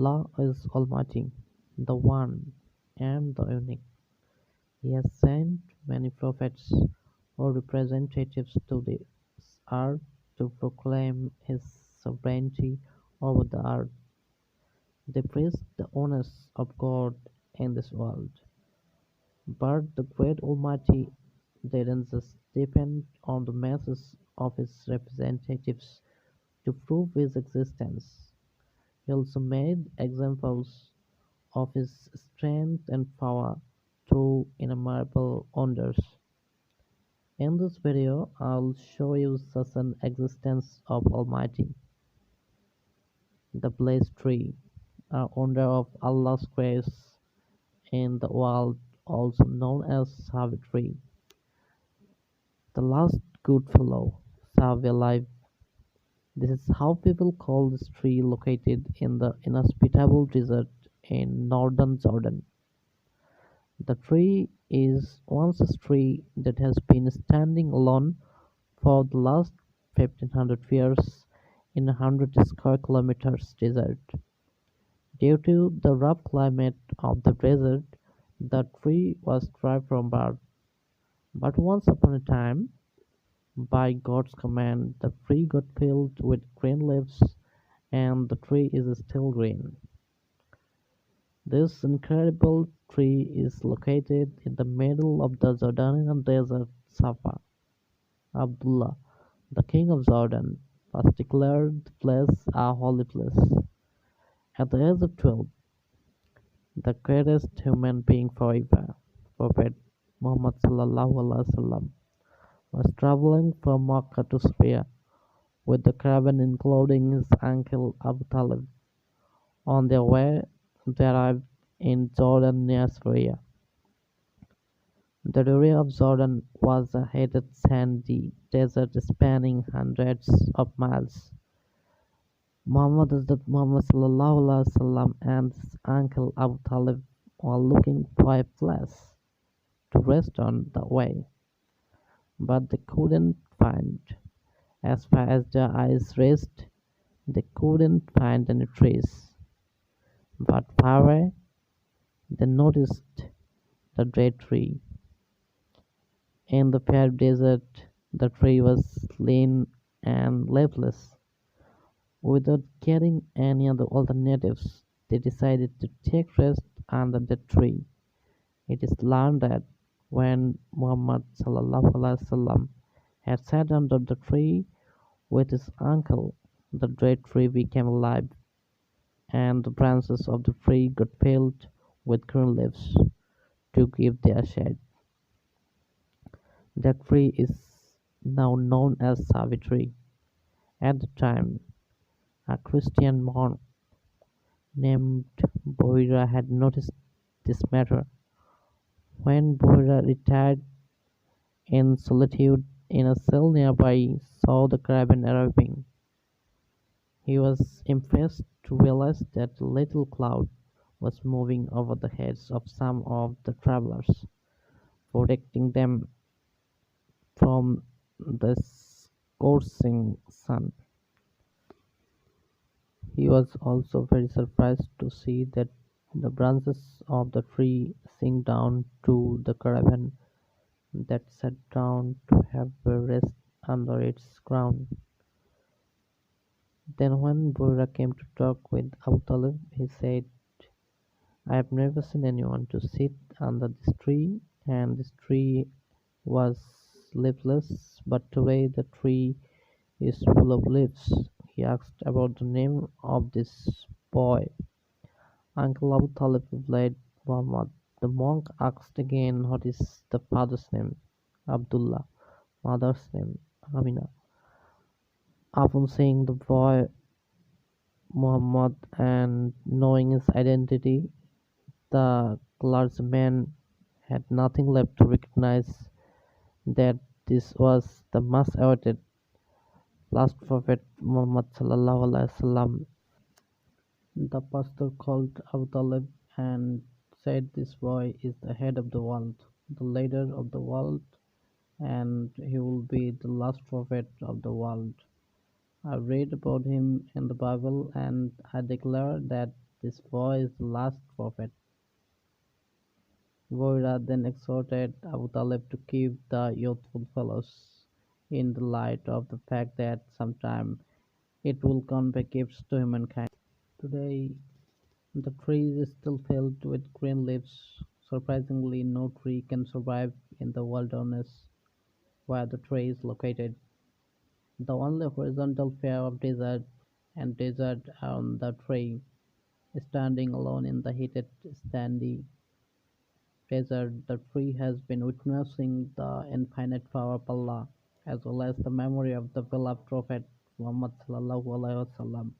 Allah is Almighty, the One and the Unique. He has sent many prophets or representatives to this earth to proclaim His sovereignty over the earth. They preach the oneness of God in this world. But the great Almighty didn't just depend on the masses of His representatives to prove His existence. He also made examples of His strength and power through innumerable wonders. In this video, I'll show you such an existence of Almighty, the blessed tree, a wonder of Allah's grace in the world, also known as Sahabi tree, the last good fellow, Sahabi alive. This is how people call this tree located in the inhospitable desert in northern Jordan. The tree is once a tree that has been standing alone for the last 1500 years in 100 square kilometers desert. Due to the rough climate of the desert, the tree was dry from birth. But once upon a time, by God's command, the tree got filled with green leaves and the tree is still green. This incredible tree is located in the middle of the Jordanian desert. Safa. Abdullah, the king of Jordan, was declared the place a holy place. At the age of 12, the greatest human being forever, Prophet Muhammad was traveling from Makkah to Syria with the caravan including his uncle Abu Talib. On their way, they arrived in Jordan near Syria. The area of Jordan was a heated sandy desert spanning hundreds of miles. Muhammad and his uncle Abu Talib were looking for a place to rest on the way, but they couldn't find. As far as their eyes reached, they couldn't find any trees. But far away, they noticed the great tree. In the fair desert, the tree was lean and leafless. Without getting any other alternatives, they decided to take rest under the tree. It is learned that when Muhammad had sat under the tree with his uncle, the great tree became alive, and the branches of the tree got filled with green leaves to give their shade. That tree is now known as Savitri. At the time, a Christian monk named Boira had noticed this matter. When Boira retired in solitude in a cell nearby, saw the caravan arriving. He was impressed to realize that a little cloud was moving over the heads of some of the travelers, protecting them from the scorching sun. He was also very surprised to see that the branches of the tree sink down to the caravan that sat down to have a rest under its crown. Then when Boira came to talk with Abu Talib, he said, I have never seen anyone to sit under this tree, and this tree was leafless, but today the tree is full of leaves. He asked about the name of this boy. Uncle Abu Talib replied, Muhammad. The monk asked again, what is the father's name? Abdullah. Mother's name? Amina. Upon seeing the boy Muhammad and knowing his identity, the clergyman had nothing left to recognize that this was the much awaited last prophet Muhammad sallallahu alaihi wasallam. The pastor called Abu Talib and said this boy is the head of the world, the leader of the world, and he will be the last prophet of the world. I read about him in the Bible and I declare that This boy is the last prophet. Boira then exhorted Abu Talib to keep the youthful fellows in the light of the fact that sometime it will convey gifts to humankind. Today, the tree is still filled with green leaves. Surprisingly, no tree can survive in the wilderness where the tree is located. The only horizontal pair of desert and desert on the tree, standing alone in the heated sandy desert, the tree has been witnessing the infinite power of Allah, as well as the memory of the beloved Prophet Muhammad sallallahu alaihi wasallam.